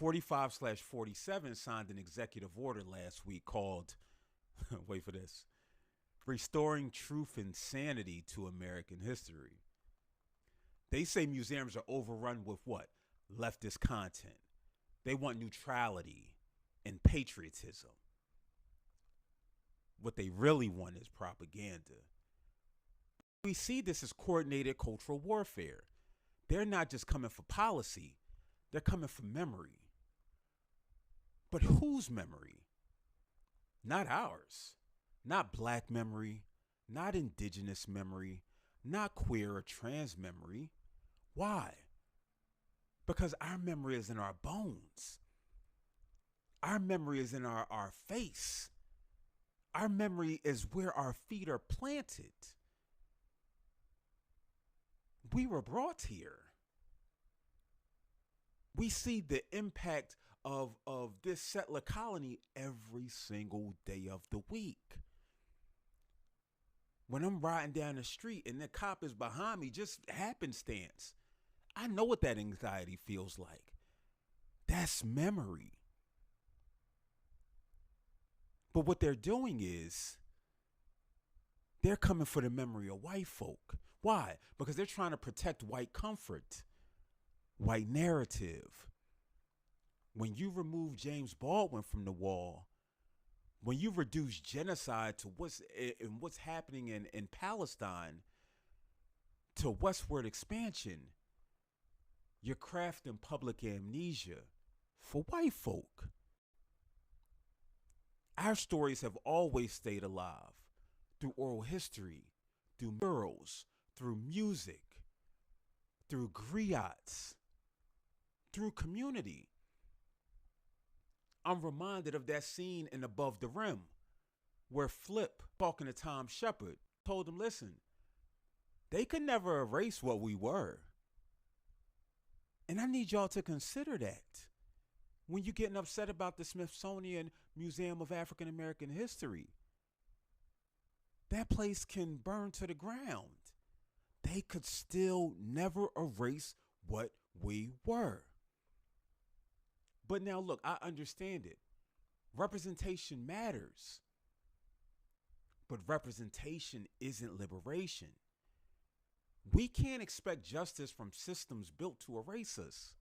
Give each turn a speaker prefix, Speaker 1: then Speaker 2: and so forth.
Speaker 1: 45/47 signed an executive order last week called, wait for this, Restoring Truth and Sanity to American History. They say museums are overrun with what? Leftist content. They want neutrality and patriotism. What they really want is propaganda. We see this as coordinated cultural warfare. They're not just coming for policy, they're coming for memory. But whose memory? Not ours. Not black memory, not indigenous memory, not queer or trans memory. Why? Because our memory is in our bones. Our memory is in our face. Our memory is where our feet are planted. We were brought here. We see the impact of this settler colony every single day of the week. When I'm riding down the street and the cop is behind me, just happenstance, I know what that anxiety feels like. That's memory. But what they're doing is they're coming for the memory of white folk. Why? Because they're trying to protect white comfort, white narrative. When you remove James Baldwin from the wall, when you reduce genocide to what's happening in Palestine to westward expansion, you're crafting public amnesia for white folk. Our stories have always stayed alive through oral history, through murals, through music, through griots, through community. I'm reminded of that scene in Above the Rim where Flip, talking to Tom Shepard, told him, listen, they could never erase what we were. And I need y'all to consider that when you're getting upset about the Smithsonian Museum of African American History. That place can burn to the ground. They could still never erase what we were. But now look, I understand it. Representation matters. But representation isn't liberation. We can't expect justice from systems built to erase us.